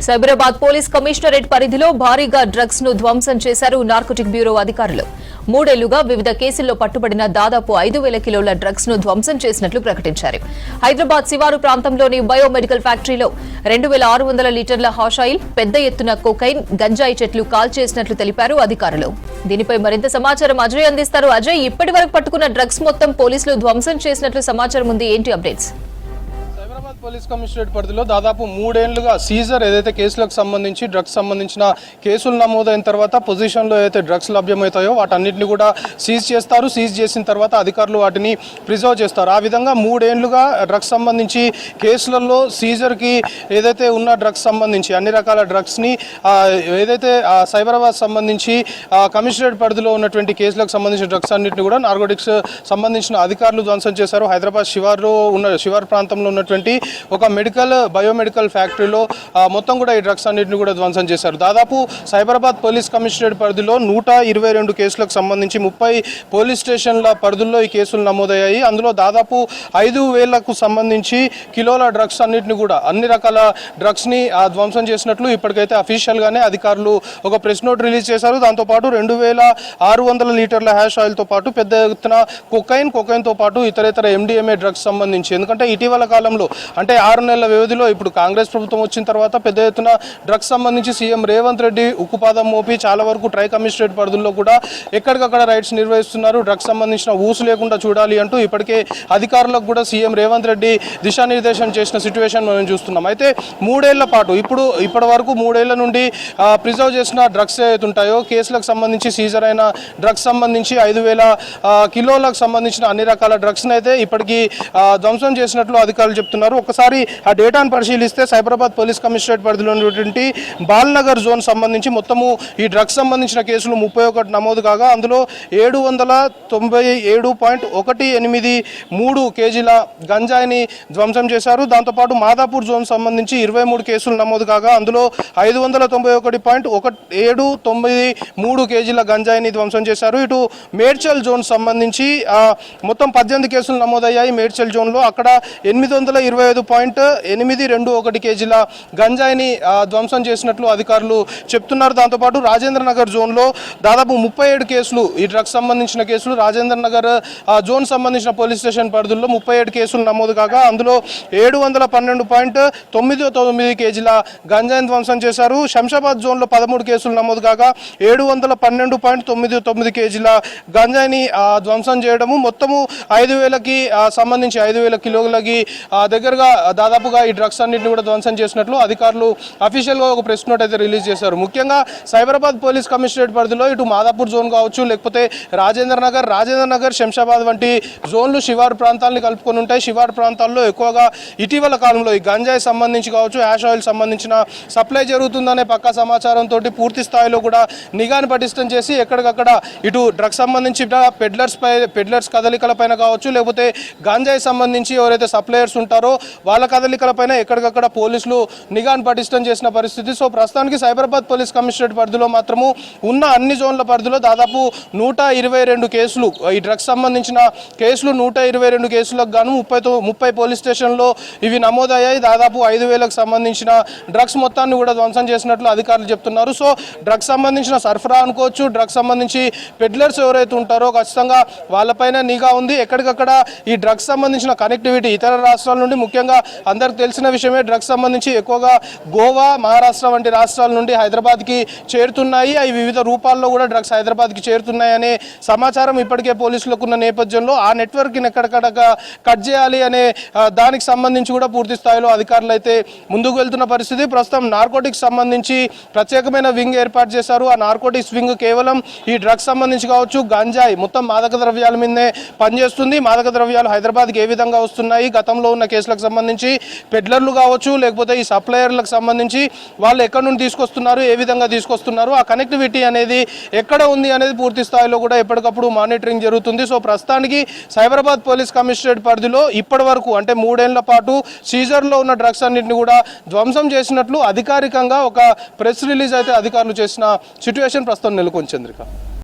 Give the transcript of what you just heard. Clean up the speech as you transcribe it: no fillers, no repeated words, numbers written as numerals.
Cyberabad police commissionerate పరిధిలో భారీగా drugs ను ధ్వంసం చేశారు నార్కోటిక్ బ్యూరో అధికారులు. 3 ఏళ్లుగా వివిధ కేసుల్లో పట్టుబడిన దాదాపు 5,000 కిలోల డ్రగ్స్ ను ధ్వంసం చేసినట్లు ప్రకటించారు. హైదరాబాద్ శివారు ప్రాంతంలోని బయోమెడికల్ ఫ్యాక్టరీలో 2,600 లీటర్ల హాషాయిల్, పెద్ద ఎత్తున కోకైన్, గంజాయి చెట్లు కాల్చేసినట్లు తెలిపారు అధికారులు. దీనిపై మరింత సమాచారం అజయ్ అందిస్తారు. అజయ్, ఇప్పటి వరకు పట్టుకున్న డ్రగ్స్ మొత్తం పోలీసులు ధ్వంసం చేసినట్లు సమాచారం ఉంది. ఏంటి అప్డేట్స్? పోలీస్ కమిషనరేట్ పరిధిలో దాదాపు 3 ఏళ్లుగా సీజర్ ఏదైతే కేసులకు సంబంధించి డ్రగ్స్ సంబంధించిన కేసులు నమోదైన తర్వాత పొజిషన్లో ఏదైతే డ్రగ్స్ లభ్యమవుతాయో వాటన్నిటిని కూడా సీజ్ చేస్తారు. సీజ్ చేసిన తర్వాత అధికారులు వాటిని ప్రిజర్వ్ చేస్తారు. ఆ విధంగా 3 ఏళ్లుగా డ్రగ్స్ సంబంధించి కేసులలో సీజర్కి ఏదైతే ఉన్న డ్రగ్స్ సంబంధించి అన్ని రకాల డ్రగ్స్ని ఏదైతే సైబరాబాద్ సంబంధించి కమిషనరేట్ పరిధిలో ఉన్నటువంటి కేసులకు సంబంధించిన డ్రగ్స్ అన్నింటిని కూడా నార్కోటిక్స్ సంబంధించిన అధికారులు ధ్వంసం చేశారు. హైదరాబాద్ శివారు ప్రాంతంలో ఉన్నటువంటి ఒక బయోమెడికల్ ఫ్యాక్టరీలో మొత్తం కూడా ఈ డ్రగ్స్ అన్నింటిని కూడా ధ్వంసం చేశారు. దాదాపు సైబరాబాద్ పోలీస్ కమిషనరేట్ పరిధిలో 122 కేసులకు సంబంధించి 30 పోలీస్ స్టేషన్ల పరిధుల్లో ఈ కేసులు నమోదయ్యాయి. అందులో దాదాపు 5,000కు సంబంధించి కిలోల డ్రగ్స్ అన్నింటిని కూడా అన్ని రకాల డ్రగ్స్ని ధ్వంసం చేసినట్లు ఇప్పటికైతే అఫీషియల్గానే అధికారులు ఒక ప్రెస్ నోట్ రిలీజ్ చేశారు. దాంతోపాటు 2,600 లీటర్ల హ్యాష్ ఆయిల్తో పాటు పెద్ద ఎత్తున కోకైన్తో పాటు ఇతరేతర MDMA డ్రగ్స్ సంబంధించి, ఎందుకంటే ఇటీవల కాలంలో అంటే 6 నెలల వ్యవధిలో ఇప్పుడు కాంగ్రెస్ ప్రభుత్వం వచ్చిన తర్వాత పెద్ద ఎత్తున డ్రగ్స్ సంబంధించి సీఎం రేవంత్ రెడ్డి ఉక్కుపాదం మోపి చాలా వరకు ట్రై కమిషనరేట్ పరిధుల్లో కూడా ఎక్కడికక్కడ రైడ్స్ నిర్వహిస్తున్నారు. డ్రగ్స్ సంబంధించిన ఊసు లేకుండా చూడాలి అంటూ ఇప్పటికే అధికారులకు కూడా సీఎం రేవంత్ రెడ్డి దిశానిర్దేశం చేసిన సిచ్యువేషన్ మనం చూస్తున్నాం. అయితే 3 ఏళ్ల పాటు ఇప్పటి వరకు 3 ఏళ్ల నుండి ప్రిజర్వ్ చేసిన డ్రగ్స్ ఏవైతే ఉంటాయో కేసులకు సంబంధించి సీజర్ అయిన డ్రగ్స్ సంబంధించి 5,000 కిలోలకు సంబంధించిన అన్ని రకాల డ్రగ్స్ని అయితే ఇప్పటికీ ధ్వంసం చేసినట్లు అధికారులు చెప్తున్నారు. ఒకసారి ఆ డేటాను పరిశీలిస్తే సైబరాబాద్ పోలీస్ కమిషనరేట్ పరిధిలో ఉన్నటువంటి బాల్నగర్ జోన్ సంబంధించి మొత్తము ఈ డ్రగ్స్ సంబంధించిన కేసులు 31 నమోదు కాగా అందులో 797.183 కేజీల గంజాయిని ధ్వంసం చేశారు. దాంతోపాటు మాదాపూర్ జోన్ సంబంధించి 23 కేసులు నమోదు కాగా అందులో 591.179 కేజీల గంజాయిని ధ్వంసం చేశారు. ఇటు మేడ్చల్ జోన్ సంబంధించి మొత్తం 18 కేసులు నమోదయ్యాయి. మేడ్చల్ జోన్లో అక్కడ 825.821 కేజీల గంజాయిని ధ్వంసం చేసినట్లు అధికారులు చెప్తున్నారు. దాంతోపాటు రాజేంద్ర నగర్ జోన్లో దాదాపు 37 కేసులు ఈ డ్రగ్స్ సంబంధించిన కేసులు రాజేంద్ర నగర్ జోన్ సంబంధించిన పోలీస్ స్టేషన్ పరిధుల్లో 37 కేసులు నమోదు కాగా అందులో 712.99 కేజీల గంజాయిని ధ్వంసం చేశారు. శంషాబాద్ జోన్లో 13 కేసులు నమోదు కాగా 712.99 కేజీల గంజాయిని ధ్వంసం చేయడము మొత్తము 5,000కి సంబంధించి 5,000 కిలోలకి దగ్గరగా దాదాపుగా ఈ డ్రగ్స్ అన్నింటిని కూడా ధ్వంసం చేసినట్లు అధికారులు అఫీషియల్గా ఒక ప్రెస్ నోట్ అయితే రిలీజ్ చేశారు. ముఖ్యంగా సైబరాబాద్ పోలీస్ కమిషనరేట్ పరిధిలో ఇటు మాదాపూర్ జోన్ కావచ్చు, లేకపోతే రాజేంద్ర నగర్, శంషాబాద్ వంటి జోన్లు శివారు ప్రాంతాలను కలుపుకొని ఉంటాయి. శివారు ప్రాంతాల్లో ఎక్కువగా ఇటీవల కాలంలో ఈ గంజాయి సంబంధించి కావచ్చు, యాష్ ఆయిల్ సంబంధించిన సప్లై జరుగుతుందనే పక్కా సమాచారంతో పూర్తి స్థాయిలో కూడా నిఘాను పటిష్టం చేసి ఎక్కడికక్కడ ఇటు డ్రగ్స్ సంబంధించి పెడ్లర్స్ కదలికల పైన కావచ్చు, లేకపోతే గంజాయి సంబంధించి ఎవరైతే సప్లయర్స్ ఉంటారో వాళ్ళ కదలికలపైన ఎక్కడికక్కడ పోలీసులు నిఘాను పటిష్టం చేసిన పరిస్థితి. సో ప్రస్తుతానికి సైబరాబాద్ పోలీస్ కమిషనరేట్ పరిధిలో మాత్రము ఉన్న అన్ని జోన్ల పరిధిలో దాదాపు 122 కేసులు ఈ డ్రగ్స్ సంబంధించిన కేసులు 122 కేసులకు గాను 30 పోలీస్ స్టేషన్లో ఇవి నమోదయ్యాయి. దాదాపు 5,000కు సంబంధించిన డ్రగ్స్ మొత్తాన్ని కూడా ధ్వంసం చేసినట్లు అధికారులు చెప్తున్నారు. సో డ్రగ్స్ సంబంధించిన సరఫరా అనుకోవచ్చు, డ్రగ్స్ సంబంధించి పెడ్లర్స్ ఎవరైతే ఉంటారో ఖచ్చితంగా వాళ్ళపైన నిఘా ఉంది. ఎక్కడికక్కడ ఈ డ్రగ్స్ సంబంధించిన కనెక్టివిటీ ఇతర రాష్ట్రాల నుండి, ముఖ్యంగా అందరికి తెలిసిన విషయమే డ్రగ్స్ సంబంధించి ఎక్కువగా గోవా, మహారాష్ట్ర వంటి రాష్ట్రాల నుండి హైదరాబాద్కి చేరుతున్నాయి. అవి వివిధ రూపాల్లో కూడా డ్రగ్స్ హైదరాబాద్కి చేరుతున్నాయనే సమాచారం ఇప్పటికే పోలీసులకు ఉన్న నేపథ్యంలో ఆ నెట్వర్క్ని ఎక్కడికక్కడ కట్ చేయాలి అనే దానికి సంబంధించి కూడా పూర్తి స్థాయిలో అధికారులు అయితే ముందుకు వెళ్తున్న పరిస్థితి. ప్రస్తుతం నార్కోటిక్స్ సంబంధించి ప్రత్యేకమైన వింగ్ ఏర్పాటు చేశారు. ఆ నార్కోటిక్స్ వింగ్ కేవలం ఈ డ్రగ్స్ సంబంధించి కావచ్చు, గంజాయి మొత్తం మాదక ద్రవ్యాల మీదనే పనిచేస్తుంది. మాదక ద్రవ్యాలు హైదరాబాద్కి ఏ విధంగా వస్తున్నాయి, గతంలో ఉన్న కేసులకు సంబంధించి పెడ్లర్లు కావచ్చు, లేకపోతే ఈ సప్లయర్లకు సంబంధించి వాళ్ళు ఎక్కడి నుండి తీసుకొస్తున్నారు, ఏ విధంగా తీసుకొస్తున్నారు, ఆ కనెక్టివిటీ అనేది ఎక్కడ ఉంది అనేది పూర్తి స్థాయిలో కూడా ఎప్పటికప్పుడు మానిటరింగ్ జరుగుతుంది. సో ప్రస్తుతానికి సైబరాబాద్ పోలీస్ కమిషనరేట్ పరిధిలో ఇప్పటి వరకు అంటే 3 ఏళ్ల పాటు సీజర్లో ఉన్న డ్రగ్స్ అన్నింటిని కూడా ధ్వంసం చేసినట్లు అధికారికంగా ఒక ప్రెస్ రిలీజ్ అయితే అధికారులు చేసిన సిచ్యువేషన్ ప్రస్తుతం నెలకొంది. చంద్రిక.